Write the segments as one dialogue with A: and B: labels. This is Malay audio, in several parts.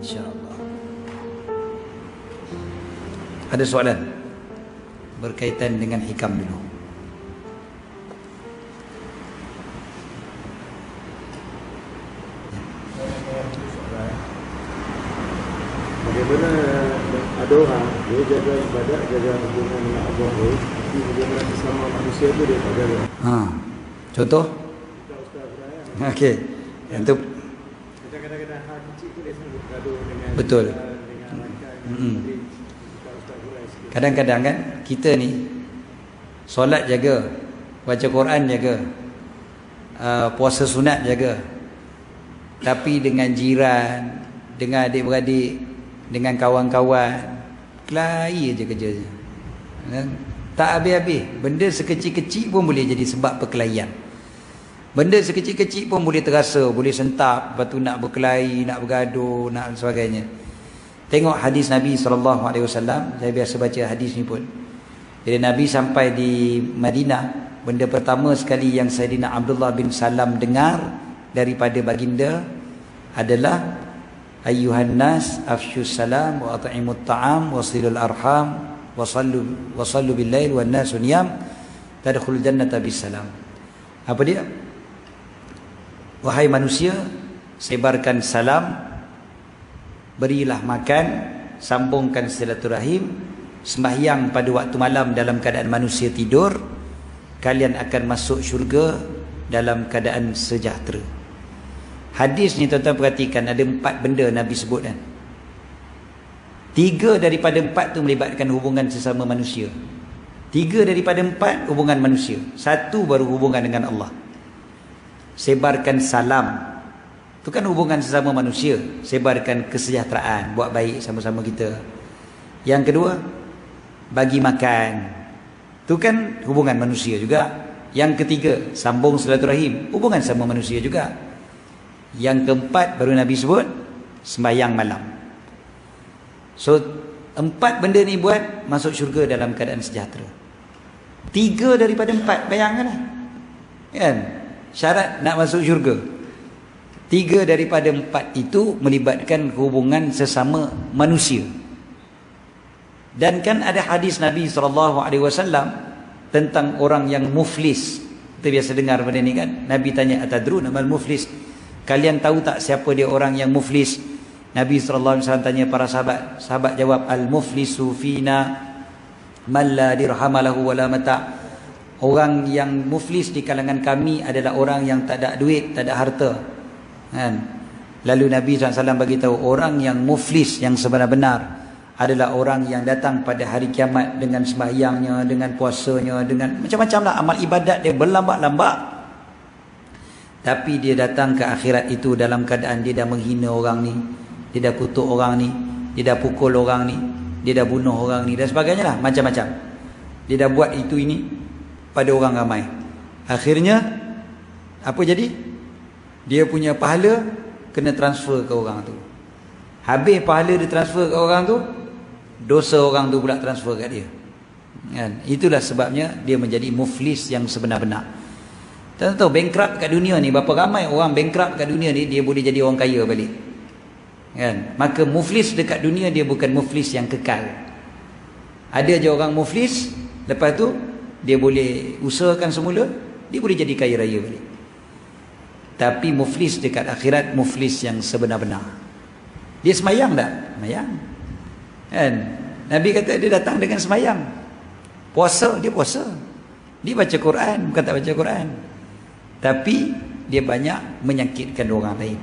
A: InsyaAllah. Ada soalan berkaitan dengan hikam dulu?
B: Bagaimana ada orang dia jaga ibadat, jaga hubungan dengan Allah tu, tapi hubungan sesama manusia tu dia tak jaga.
A: Contoh? Okey. Yang tu
B: Kadang-kadang hal kecil tu dia selalu bergaduh dengan
A: betul.
B: dengan
A: Kadang-kadang kan kita ni solat jaga, baca Quran jaga, puasa sunat jaga, tapi dengan jiran, dengan adik-beradik, dengan kawan-kawan, kelahi aja kerjanya. Tak habis-habis. Benda sekecil-kecil pun boleh jadi sebab perkelahian. Benda sekecil-kecil pun boleh terasa, boleh sentap, lepas tu nak berkelahi, nak bergaduh, nak sebagainya. Tengok hadis Nabi SAW. Saya biasa baca hadis ni pun. Bila Nabi sampai di Madinah, benda pertama sekali yang Sayyidina Abdullah bin Salam dengar daripada baginda adalah ayyuhan nas afshus salam wa at'imut ta'am wasilul arham wasallu bil lail wan nasu niyam tadkhulul jannata bis salam. Apa dia? Wahai manusia, sebarkan salam, berilah makan, sambungkan silaturahim, sembahyang pada waktu malam dalam keadaan manusia tidur, kalian akan masuk syurga dalam keadaan sejahtera. Hadis ni tuan-tuan perhatikan, ada 4 benda Nabi sebut kan. 3 daripada 4 tu melibatkan hubungan sesama manusia. 3 daripada 4 hubungan manusia. 1 baru hubungan dengan Allah. Sebarkan salam, itu kan hubungan sesama manusia. Sebarkan kesejahteraan, buat baik sama-sama kita. Yang kedua, bagi makan, itu kan hubungan manusia juga. Yang ketiga, sambung silaturahim, hubungan sama manusia juga. Yang keempat baru Nabi sebut sembahyang malam. So 4 benda ni buat masuk syurga dalam keadaan sejahtera. 3 daripada 4, bayangkanlah kan, syarat nak masuk syurga. 3 daripada 4 itu melibatkan hubungan sesama manusia. Dan kan ada hadis Nabi SAW tentang orang yang muflis. Kita biasa dengar benda ni kan. Nabi tanya, atadruna mal muflis, kalian tahu tak siapa dia orang yang muflis? Nabi SAW tanya para sahabat. Sahabat jawab, al-muflisu fina man la dirhamalahu wala mata'. Orang yang muflis di kalangan kami adalah orang yang tak ada duit, tak ada harta kan? Lalu Nabi SAW beritahu, orang yang muflis yang sebenar-benar adalah orang yang datang pada hari kiamat dengan sembahyangnya, dengan puasanya, dengan macam-macam lah amal ibadat dia berlambak-lambak, tapi dia datang ke akhirat itu dalam keadaan dia dah menghina orang ni, dia dah kutuk orang ni, dia dah pukul orang ni, dia dah bunuh orang ni dan sebagainya lah, macam-macam. Dia dah buat itu ini pada orang ramai. Akhirnya apa jadi? Dia punya pahala kena transfer ke orang tu. Habis pahala dia transfer ke orang tu, dosa orang tu pula transfer kat dia kan? Itulah sebabnya dia menjadi muflis yang sebenar-benar. Tak tahu bankrupt kat dunia ni, berapa ramai orang bankrupt kat dunia ni, dia boleh jadi orang kaya balik kan? Maka muflis dekat dunia dia bukan muflis yang kekal. Ada je orang muflis, lepas tu dia boleh usahakan semula, dia boleh jadi kaya raya balik. Tapi muflis dekat akhirat, muflis yang sebenar-benar. Dia semayang tak? Semayang kan? Nabi kata dia datang dengan semayang. Puasa, dia puasa. Dia baca Quran, bukan tak baca Quran, tapi dia banyak menyakitkan orang lain.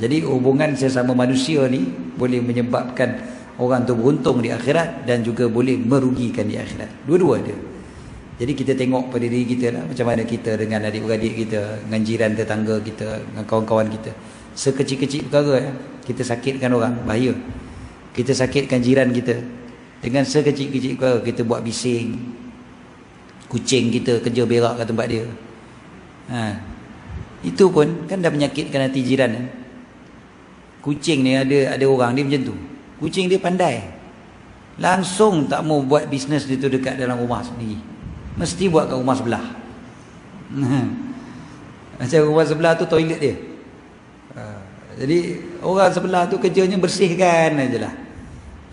A: Jadi hubungan sesama manusia ni boleh menyebabkan orang tu beruntung di akhirat dan juga boleh merugikan di akhirat. Dua-dua dia. Jadi kita tengok pada diri kita lah, macam mana kita dengan adik-beradik kita, dengan jiran tetangga kita, dengan kawan-kawan kita. Sekecil-kecil perkara kita sakitkan orang, bahaya. Kita sakitkan jiran kita. Dengan sekecil-kecil perkara kita buat bising, kucing kita kerja berak kat tempat dia. Itu pun kan dah menyakitkan hati jiran kan? Kucing ni ada orang dia macam tu. Kucing dia pandai, langsung tak mau buat bisnes dia tu dekat dalam rumah sendiri, mesti buat kat rumah sebelah. Macam rumah sebelah tu toilet dia, Jadi orang sebelah tu kerjanya bersihkan aje lah.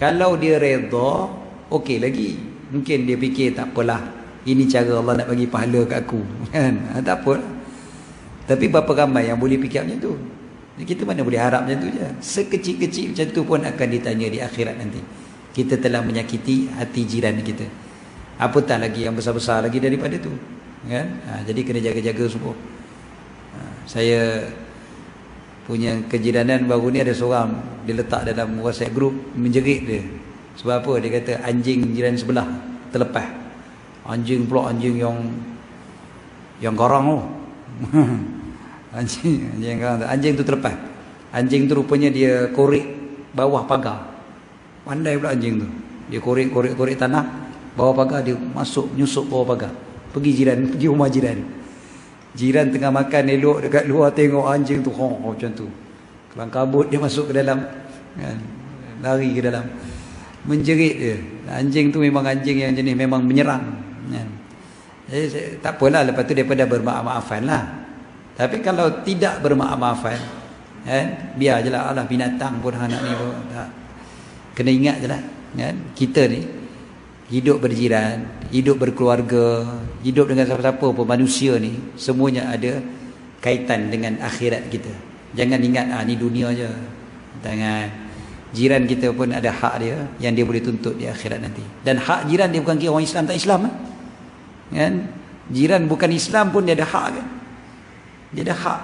A: Kalau dia redha, okey lagi. Mungkin dia fikir tak apalah, ini cara Allah nak bagi pahala kat aku, kan? Tak apa. Tapi berapa ramai yang boleh fikir macam tu? Kita mana boleh harap macam tu je. Sekecil-kecil macam tu pun akan ditanya di akhirat nanti. Kita telah menyakiti hati jiran kita. Apatah lagi yang besar-besar lagi daripada tu, kan? Jadi kena jaga-jaga semua. Saya punya kejiranan baru ni ada seorang dia letak dalam WhatsApp group, menjerit dia. Sebab apa? Dia kata anjing jiran sebelah terlepas. Anjing pula anjing yang garang tu. anjing yang garang tu. Anjing tu terlepas. Anjing tu rupanya dia korek bawah pagar. Pandai pula anjing tu. Dia korek tanah bawah pagar, dia masuk nyusup bawah pagar. Pergi rumah jiran. Jiran tengah makan elok dekat luar, tengok anjing tu macam tu. Kelang kabut dia masuk ke dalam, kan? Lari ke dalam. Menjerit dia. Anjing tu memang anjing yang jenis memang menyerang, kan? Jadi tak apalah, lepas tu daripada bermaaf-maafan lah. Tapi kalau tidak bermaaf-maafan, kan? Biar je lah, alah binatang pun anak ni pun. Tak. Kena ingat je lah, kan? Kita ni hidup berjiran, hidup berkeluarga, hidup dengan siapa-siapa pun, manusia ni semuanya ada kaitan dengan akhirat kita. Jangan ingat ni dunia je. Jangan. Jiran kita pun ada hak dia yang dia boleh tuntut di akhirat nanti. Dan hak jiran dia bukan kira orang Islam tak Islam, kan? Jiran bukan Islam pun dia ada hak, kan? Dia ada hak.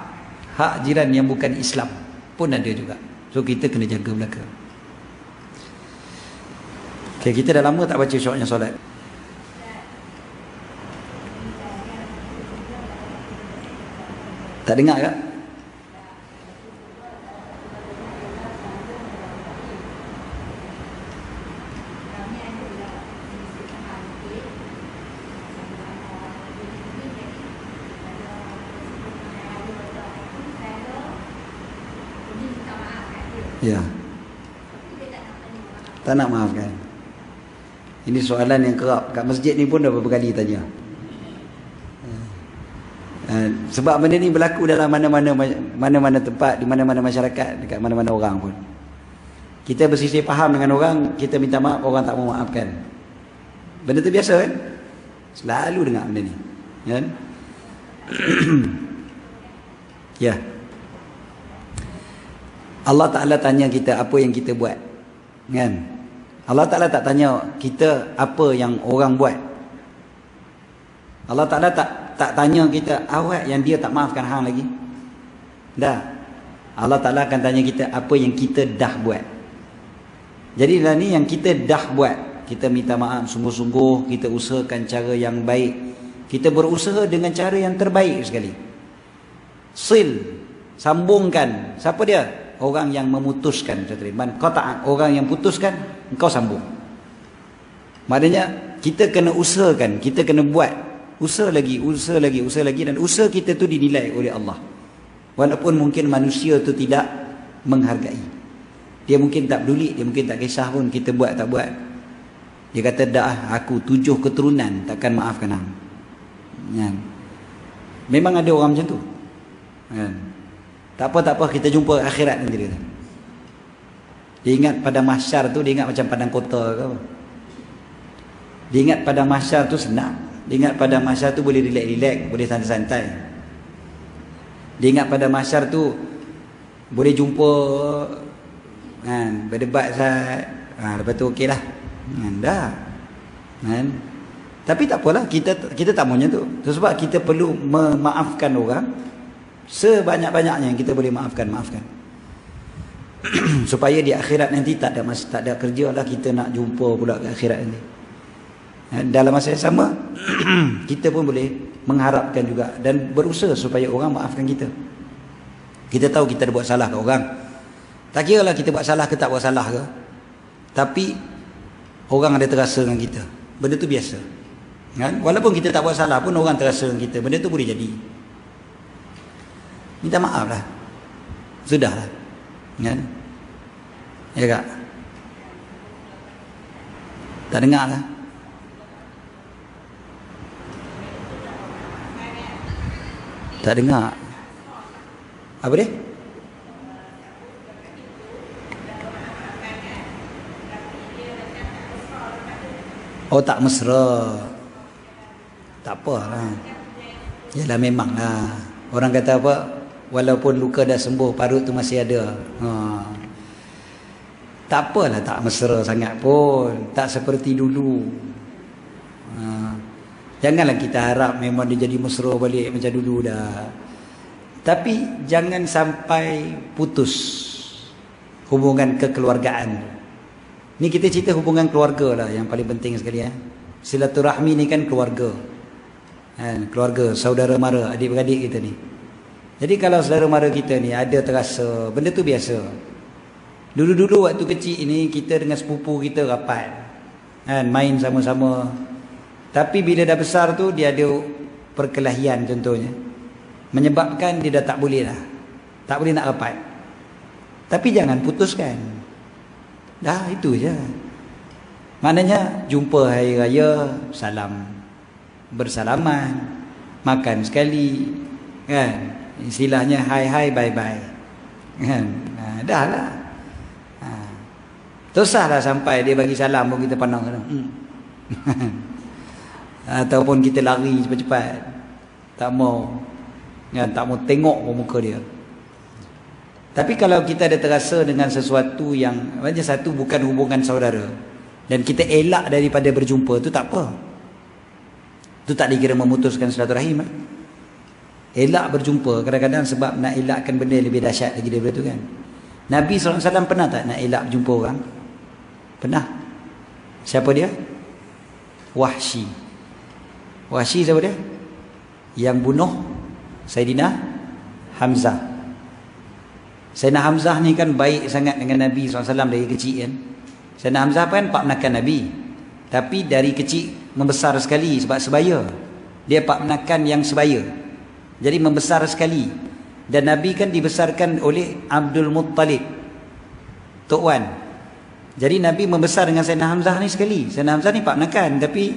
A: Hak jiran yang bukan Islam pun ada juga. So kita kena jaga belaka. Okay, kita dah lama tak baca syaratnya solat. Tak dengar tak? Ya. Tak nak maafkan. Ini soalan yang kerap kat masjid ni pun dah beberapa kali tanya. Sebab benda ni berlaku dalam mana-mana tempat, di mana-mana masyarakat, dekat mana-mana orang pun. Kita bersisih faham dengan orang, kita minta maaf, orang tak mau maafkan. Benda tu biasa, kan? Selalu dengar benda ni, kan? Ya. Allah Ta'ala tanya kita apa yang kita buat, kan? Allah Ta'ala tak tanya kita apa yang orang buat. Allah Ta'ala tak tanya kita awak yang dia tak maafkan hang lagi. Dah. Allah Ta'ala akan tanya kita apa yang kita dah buat. Jadi lah ni yang kita dah buat, kita minta maaf sungguh-sungguh, kita usahakan cara yang baik, kita berusaha dengan cara yang terbaik sekali. Sambungkan. Siapa dia? Orang yang memutuskan. Man qata'a, orang yang putuskan, engkau sambung. Maknanya kita kena usahakan, kita kena buat usaha lagi, dan usaha kita tu dinilai oleh Allah. Walaupun mungkin manusia tu tidak menghargai, dia mungkin tak peduli, dia mungkin tak kisah pun kita buat tak buat. Dia kata dah, aku 7 keturunan takkan maafkan hang, kan? Memang ada orang macam tu, kan? Tak apa, kita jumpa akhirat nanti dia. Dia ingat pada mahsyar tu, dia ingat macam padang kota ke apa. Dia ingat pada mahsyar tu senang. Dia ingat pada mahsyar tu boleh relax-relax, boleh santai-santai. Dia ingat pada mahsyar tu boleh jumpa, kan, berdebat sat. Lepas tu okey lah, kan, dah, kan? Tapi tak apalah, kita tak maunya tu. Sebab kita perlu memaafkan orang sebanyak-banyaknya yang kita boleh maafkan. Supaya di akhirat nanti tak ada kerja lah kita nak jumpa pula ke akhirat nanti. Dalam masa yang sama kita pun boleh mengharapkan juga dan berusaha supaya orang maafkan kita. Kita tahu kita ada buat salah ke orang, tak kira lah kita buat salah ke tak buat salah ke, tapi orang ada terasa dengan kita. Benda tu biasa, kan? Walaupun kita tak buat salah pun orang terasa dengan kita. Benda tu boleh jadi. Minta maaf lah, sudah lah, kan? Ya kak? Tak dengar lah. Tak dengar. Apa dia? Oh, tak mesra. Tak apa lah. Yalah memang lah. Orang kata apa? Walaupun luka dah sembuh, parut tu masih ada. Tak apalah tak mesra sangat pun. Tak seperti dulu. Janganlah kita harap memang dia jadi mesra balik macam dulu dah. Tapi jangan sampai putus hubungan kekeluargaan. Ni kita cerita hubungan keluarga lah yang paling penting sekali. Silaturahmi ni kan keluarga. Keluarga, saudara mara, adik-beradik kita ni. Jadi kalau saudara mara kita ni ada terasa, benda tu biasa. Dulu-dulu waktu kecil ni kita dengan sepupu kita rapat, main sama-sama. Tapi bila dah besar tu dia ada perkelahian contohnya, menyebabkan dia dah tak boleh lah, tak boleh nak rapat. Tapi jangan putuskan. Dah itu je. Maknanya jumpa hari raya, salam, bersalaman, makan sekali, kan? Istilahnya hai bye bye, kan? Dah lah. Tosahlah sampai dia bagi salam pun kita pandang kan. Ataupun kita lari cepat-cepat, tak mau, kan? Tak mau tengok pun muka dia. Tapi kalau kita ada terasa dengan sesuatu yang macam satu bukan hubungan saudara dan kita elak daripada berjumpa, tu tak apa. Tu tak dikira memutuskan silaturahim. Elak berjumpa kadang-kadang sebab nak elakkan benda yang lebih dahsyat lagi daripada tu kan. Nabi SAW pernah tak nak elak berjumpa orang? Pernah. Siapa dia? Wahsy. Wahsy siapa dia? Yang bunuh Saidina Hamzah. Saidina Hamzah ni kan baik sangat dengan Nabi SAW dari kecil kan. Saidina Hamzah kan pak menakan Nabi. Tapi dari kecil membesar sekali sebab sebaya. Dia pak menakan yang sebaya. Jadi membesar sekali. Dan Nabi kan dibesarkan oleh Abdul Muttalib, Tok Wan. Jadi Nabi membesar dengan Saidina Hamzah ni sekali. Saidina Hamzah ni pak menakan, tapi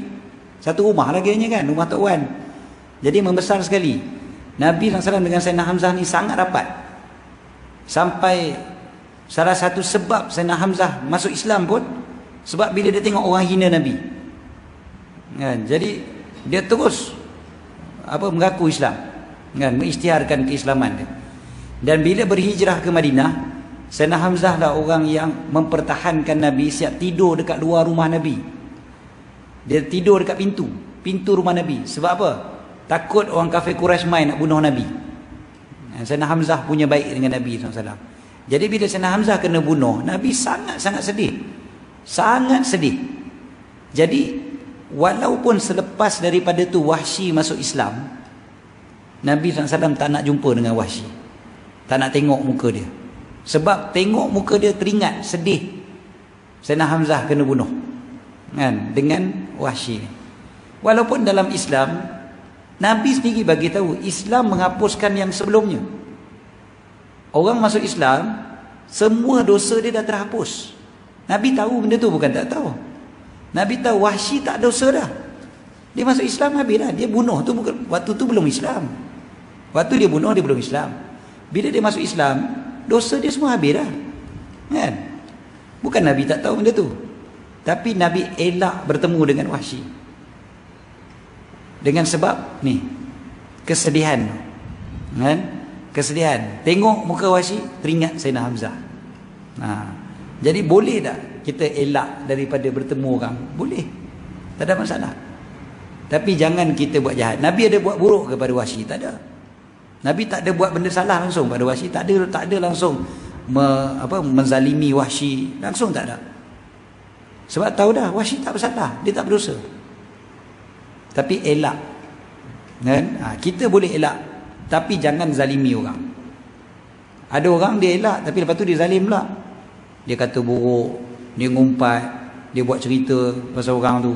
A: satu rumah lagi kan, rumah Tok Wan. Jadi membesar sekali. Nabi SAW dengan Saidina Hamzah ni sangat rapat. Sampai salah satu sebab Saidina Hamzah masuk Islam pun sebab bila dia tengok orang hina Nabi, kan? Jadi dia terus mengaku Islam, kan? Mengisytiharkan keislaman dia. Dan bila berhijrah ke Madinah, Saidina Hamzah lah orang yang mempertahankan Nabi. Siap tidur dekat luar rumah Nabi. Dia tidur dekat pintu rumah Nabi. Sebab apa? Takut orang kafir Quraisy main nak bunuh Nabi. Saidina Hamzah punya baik dengan Nabi SAW. Jadi bila Saidina Hamzah kena bunuh, Nabi sangat-sangat sedih. Sangat sedih. Jadi walaupun selepas daripada tu Wahsy masuk Islam, Nabi SAW tak nak jumpa dengan Wahsy. Tak nak tengok muka dia. Sebab tengok muka dia teringat sedih Saidina Hamzah kena bunuh, kan? Dengan Wahsy. Walaupun dalam Islam Nabi sendiri bagi tahu Islam menghapuskan yang sebelumnya. Orang masuk Islam semua dosa dia dah terhapus. Nabi tahu benda tu, bukan tak tahu. Nabi tahu Wahsy tak dosa dah. Dia masuk Islam habis dah. Dia bunuh tu bukan, waktu tu belum Islam. Waktu dia bunuh dia belum Islam. Bila dia masuk Islam, dosa dia semua habis dah, kan? Bukan Nabi tak tahu benda tu, tapi Nabi elak bertemu dengan Wahsy dengan sebab ni kesedihan, kan? Kesedihan tengok muka Wahsy teringat Saidina Hamzah. Jadi boleh tak kita elak daripada bertemu orang? Boleh, tak ada masalah. Tapi jangan kita buat jahat. Nabi ada buat buruk kepada Wahsy? Tak ada. Nabi tak ada buat benda salah langsung pada Wahsy. Tak ada langsung menzalimi Wahsy langsung, tak ada. Sebab tahu dah Wahsy tak bersalah, dia tak berdosa. Tapi elak, kan? Kita boleh elak, tapi jangan zalimi orang. Ada orang dia elak tapi lepas tu dia zalim pula. Dia kata buruk, dia ngumpat, dia buat cerita pasal orang tu,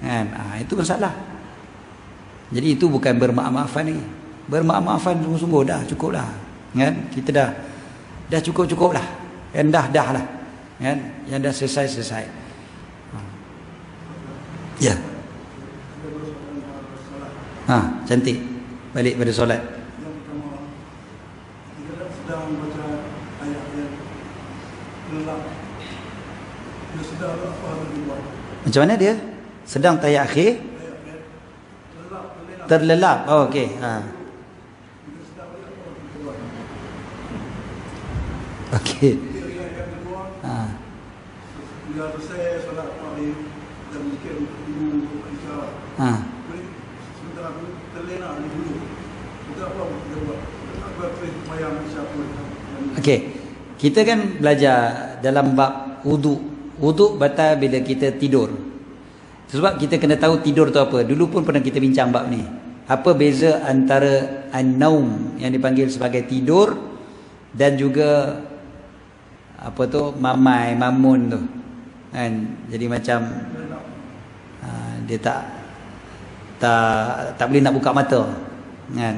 A: kan? Itu bersalah. Jadi itu bukan bermaaf-maafan lagi. Bermaaf-maafan sungguh-sungguh dah cukup lah, kan? Kita dah cukup lah, kan? Dah lah, kan? Yang dah selesai. Ya. Cantik. Balik pada solat.
C: Yang pertama, kita sedang membaca ayat yang lelak. Dia sedang apa yang dibuat.
A: Macam mana dia? Sedang tahiyat akhir. Terlelap. Oh, okey. Okey.
C: Bila selesai solat maghrib dan zikir dulu isyarat. Sementara itu terlena di dulu. Kita apa dia buat? Apa semayang siapa?
A: Okey. Kita kan belajar dalam bab wudu. Wudu batal bila kita tidur. Sebab kita kena tahu tidur tu apa. Dulu pun pernah kita bincang bab ni. Apa beza antara an-naum yang dipanggil sebagai tidur dan juga apa tu mamai, mamun tu. Kan? Jadi macam dia tak boleh nak buka mata. Kan?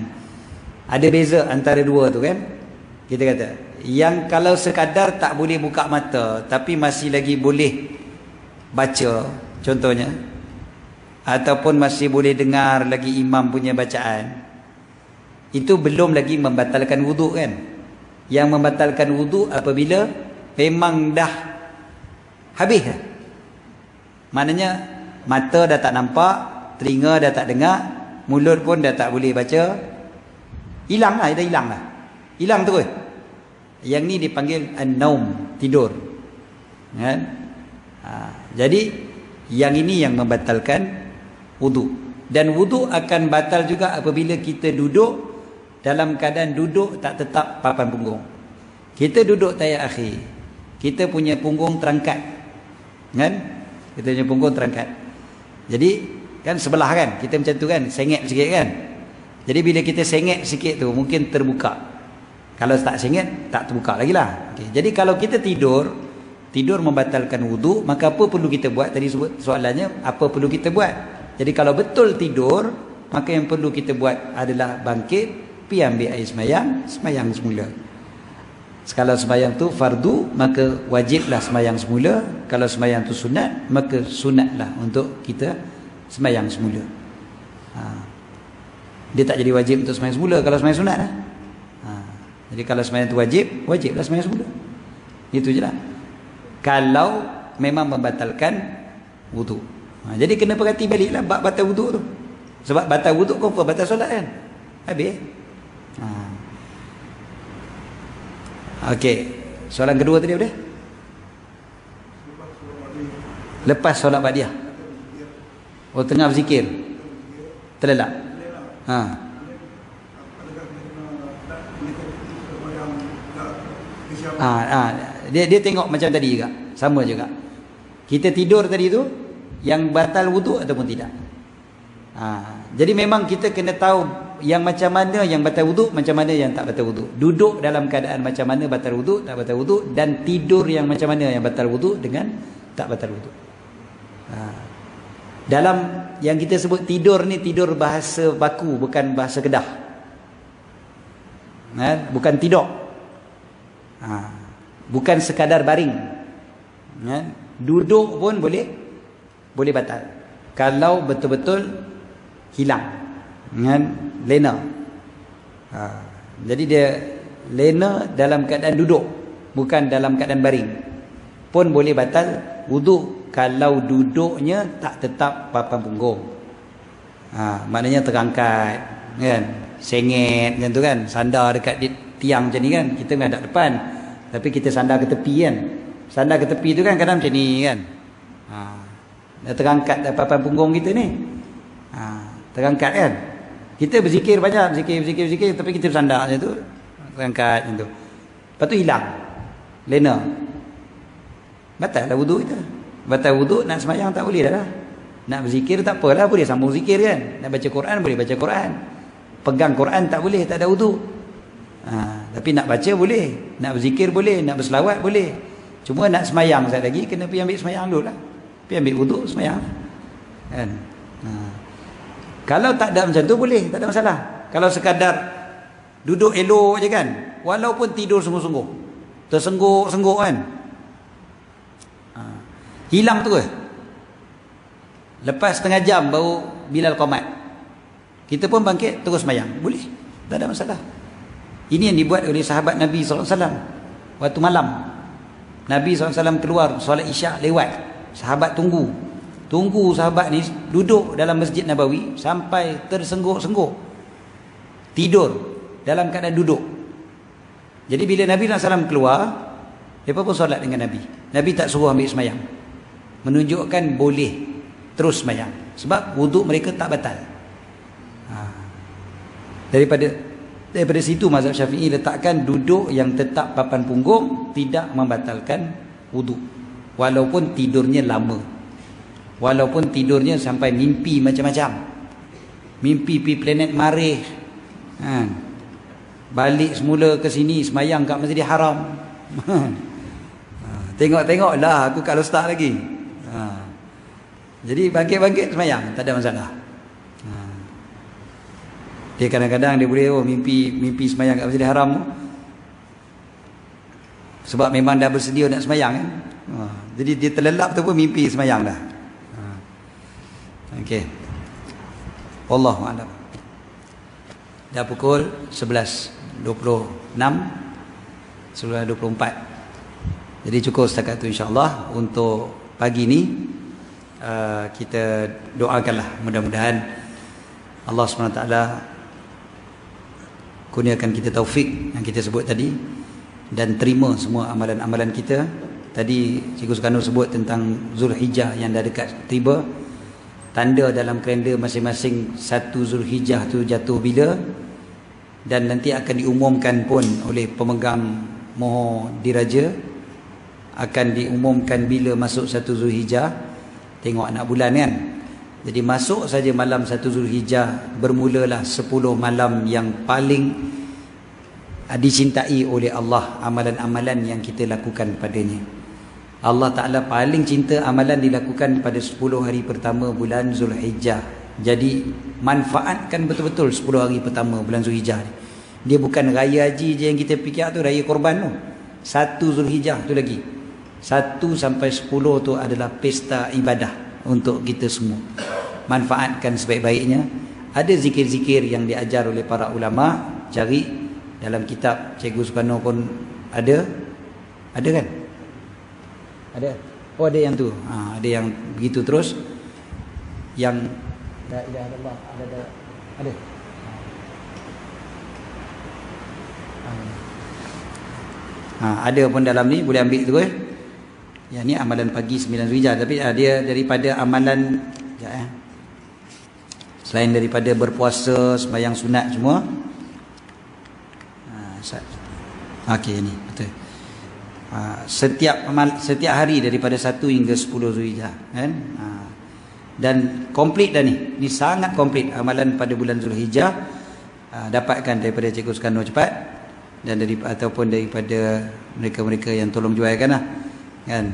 A: Ada beza antara dua tu kan? Kita kata yang kalau sekadar tak boleh buka mata tapi masih lagi boleh baca contohnya, ataupun masih boleh dengar lagi imam punya bacaan, itu belum lagi membatalkan wuduk kan. Yang membatalkan wuduk apabila memang dah habis dah. Maknanya mata dah tak nampak, telinga dah tak dengar, mulut pun dah tak boleh baca, hilang lah, dah hilang lah, hilang terus. Yang ni dipanggil an-naum, tidur kan? Jadi yang ini yang membatalkan wuduk. Dan wuduk akan batal juga apabila kita duduk dalam keadaan duduk tak tetap papan punggung. Kita duduk tahiyat akhir, kita punya punggung terangkat kan? Kita punya punggung terangkat. Jadi kan sebelah kan, kita macam tu kan, sengit sikit kan. Jadi bila kita sengit sikit tu mungkin terbuka. Kalau tak sengit tak terbuka lagi lah. Okay. Jadi kalau kita tidur membatalkan wuduk, maka apa perlu kita buat? Tadi sebut soalannya, apa perlu kita buat? Jadi kalau betul tidur, maka yang perlu kita buat adalah bangkit, pergi ambil air semayang semula. Kalau semayang tu fardu, maka wajiblah semayang semula. Kalau semayang tu sunat, maka sunatlah untuk kita semayang semula. Dia tak jadi wajib untuk semayang semula kalau semayang sunat lah. Jadi kalau semayang tu wajiblah semayang semula. Itu je lah. Kalau memang membatalkan wuduk. Jadi kena perhati balik lah bab batal wuduk tu. Sebab batal wuduk kau pun batal solat kan. Habis. Okey. Soalan kedua tadi apa dia? Lepas solat ba'diyah. Oh, tengah berzikir. Terlelap. Dia tengok macam tadi juga. Sama juga. Kita tidur tadi tu yang batal wuduk ataupun tidak. Jadi memang kita kena tahu yang macam mana yang batal wuduk, macam mana yang tak batal wuduk. Duduk dalam keadaan macam mana batal wuduk, tak batal wuduk, dan tidur yang macam mana yang batal wuduk dengan tak batal wuduk. Dalam yang kita sebut tidur ni, tidur bahasa baku, bukan bahasa Kedah. Bukan tidur. Bukan sekadar baring. Duduk pun boleh batal kalau betul-betul hilang, lena. Jadi dia lena dalam keadaan duduk, bukan dalam keadaan baring, pun boleh batal wuduk kalau duduknya tak tetap papan punggung. Maknanya terangkat kan, sengit macam tu kan, sandar dekat tiang macam ni kan, kita menghadap depan tapi kita sandar ke tepi kan. Sandar ke tepi tu kan kadang macam ni kan. Dah terangkat dah papan punggung kita ni. Terangkat kan. Kita berzikir banyak, berzikir tapi kita bersandar macam tu, terangkat macam tu. Lepas tu hilang, lena. Batal lah wuduk kita. Batal wuduk, nak semayang tak boleh dah lah. Nak berzikir tak apalah, boleh sambung zikir kan. Nak baca Quran boleh baca Quran. Pegang Quran tak boleh, tak ada wuduk. Tapi nak baca boleh, nak berzikir boleh, nak berselawat boleh. Cuma nak semayang sekali lagi, kena pergi ambil semayang dulu lah. Pergi ambil wuduk, semayang kan. Kalau tak ada macam tu boleh, tak ada masalah. Kalau sekadar duduk elok je kan, walaupun tidur sungguh-sungguh, tersengguk-sengguk kan, hilang tu ke. Lepas setengah jam baru Bilal qomat, kita pun bangkit terus semayang, boleh, tak ada masalah. Ini yang dibuat oleh sahabat Nabi SAW. Waktu malam Nabi SAW keluar solat isyak lewat, sahabat tunggu tunggu sahabat ni duduk dalam Masjid Nabawi sampai tersengguk-sengguk, tidur dalam keadaan duduk. Jadi bila Nabi SAW keluar, mereka pun solat dengan Nabi. Nabi tak suruh ambil semayang, menunjukkan boleh terus semayang sebab wuduk mereka tak batal. Daripada situ mazhab Syafi'i letakkan duduk yang tetap papan punggung tidak membatalkan wuduk, walaupun tidurnya lama, walaupun tidurnya sampai mimpi macam-macam, mimpi pergi planet Marikh, balik semula ke sini semayang kat Masjidil Haram. Tengok-tengoklah aku kat Lostak lagi. Jadi bangkit-bangkit semayang, tak ada masalah. Dia kadang-kadang dia boleh mimpi semayang kat Masjidil Haram tu, sebab memang dah bersedia nak semayang kan. Jadi dia terlelap tu pun mimpi semayang dah. Okey. Wallahu a'lam. Dah pukul 11.26, 11.24. Jadi cukup setakat tu insya-Allah untuk pagi ni. Kita doakanlah mudah-mudahan Allah SWT kurniakan kita taufik yang kita sebut tadi dan terima semua amalan-amalan kita. Tadi Cikgu Sukarno sebut tentang Zulhijjah yang dah dekat tiba. Tanda dalam kalender masing-masing 1 Zulhijjah tu jatuh bila, dan nanti akan diumumkan pun oleh pemegang Moho Diraja, akan diumumkan bila masuk 1 Zulhijjah. Tengok anak bulan kan. Jadi masuk saja malam 1 Zulhijjah, bermulalah 10 malam yang paling dicintai oleh Allah, amalan-amalan yang kita lakukan padanya. Allah Ta'ala paling cinta amalan dilakukan pada 10 hari pertama bulan Zulhijjah. Jadi manfaatkan betul-betul 10 hari pertama bulan Zulhijjah ni. Dia bukan raya haji je yang kita fikir tu, raya korban tu. 1 Zulhijjah tu lagi, 1 sampai 10 tu adalah pesta ibadah untuk kita semua. Manfaatkan sebaik-baiknya. Ada zikir-zikir yang diajar oleh para ulama, cari dalam kitab Cikgu Sukarno pun ada kan? Ada. Oh ada yang tu. Ada yang begitu terus. Yang la ilaha illallah ada. Ada pun dalam ni, boleh ambil tu Yang ni amalan pagi 9 Zulhijjah, tapi dia daripada amalan selain daripada berpuasa, sembahyang sunat semua. Okey, ni betul. Setiap hari daripada 1 hingga 10 Zulhijjah kan. Dan komplit dah ni. Ni sangat komplit amalan pada bulan Zulhijjah. Dapatkan daripada Cikgu Sukarno cepat, dan ataupun daripada mereka-mereka yang tolong jualkan lah. Kan,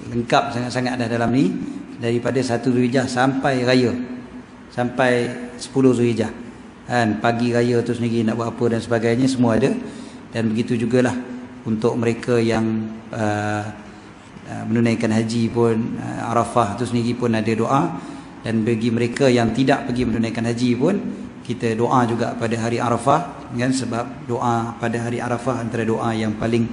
A: lengkap sangat-sangat dah dalam ni, daripada 1 Zulhijjah sampai raya, sampai 10 Zulhijjah kan. Pagi raya tu sendiri nak buat apa dan sebagainya semua ada. Dan begitu jugalah untuk mereka yang menunaikan haji pun, Arafah tu sendiri pun ada doa. Dan bagi mereka yang tidak pergi menunaikan haji pun, kita doa juga pada hari Arafah kan, sebab doa pada hari Arafah antara doa yang paling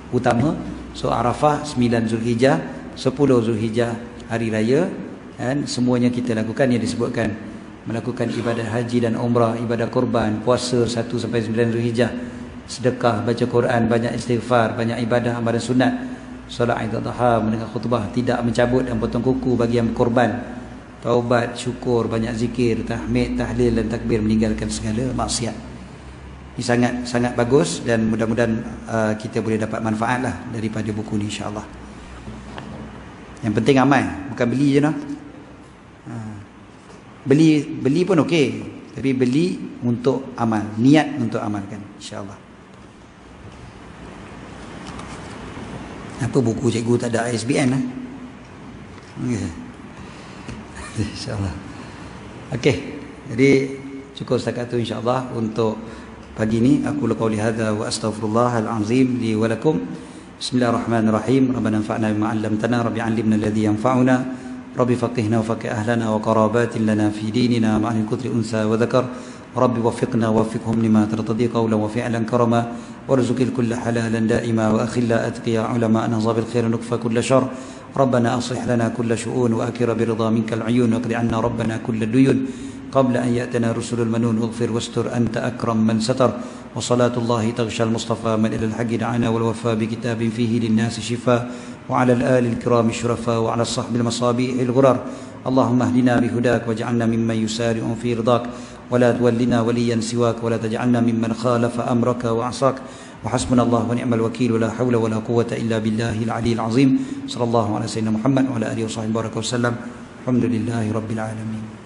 A: utama. So Arafah 9 Zulhijjah, 10 Zulhijjah hari raya, dan semuanya kita lakukan yang disebutkan, melakukan ibadah haji dan umrah, ibadah korban, puasa 1 sampai 9 Zulhijjah, sedekah, baca Quran, banyak istighfar, banyak ibadah amalan sunat, solat Idul Adha, mendengar khutbah, tidak mencabut dan potong kuku bagi yang berkorban, taubat, syukur, banyak zikir, tahmid, tahlil dan takbir, meninggalkan segala maksiat. Ini sangat bagus, dan mudah-mudahan kita boleh dapat manfaat lah daripada buku ni insya-Allah. Yang penting amal, bukan beli je lah. Beli pun okey, tapi beli untuk amal, niat untuk amalkan insya-Allah. Apa buku cikgu tak ada ISBN lah. Insya-Allah. Okey, jadi cukup setakat tu insya-Allah untuk pagi ni. Aku qauli hadza wa astaghfirullahal azim li wa lakum. Bismillahirrahmanirrahim. Rabbana anfa'na bima 'allamtana, rabbi 'allimna alladhi yanfa'una, rabbi faqihna wa faqih ahlana wa qarabatin lana fi dinina ma'al kutri unsa wa dhakar. Rabbi waffiqna waffiqhum lima tartadi qawlan wa fi'lan karama warzuqil kulla halalan da'ima wa akhilla atqiya ulama nahza bil khair nukfa kulla syarr ربنا أصلح لنا كل شؤون وأكر برضا منك العيون واقض عنا ربنا كل الديون قبل أن يأتنا رسل المنون اغفر واستر أنت أكرم من ستر وصلاة الله تغشى المصطفى من إلى الحق دعانا والوفاء بكتاب فيه للناس شفاء وعلى الآل الكرام الشرفاء وعلى الصحب المصابيح الغرار اللهم اهدنا بهداك واجعلنا ممن يسارع في رضاك ولا تولنا وليا سواك ولا تجعلنا ممن خالف أمرك وعصاك وحسبنا الله ونعم الوكيل ولا حول ولا قوة إلا بالله العلي العظيم صلى الله على سيدنا محمد وعلى آله وصحبه وبارك وسلم الحمد لله رب العالمين.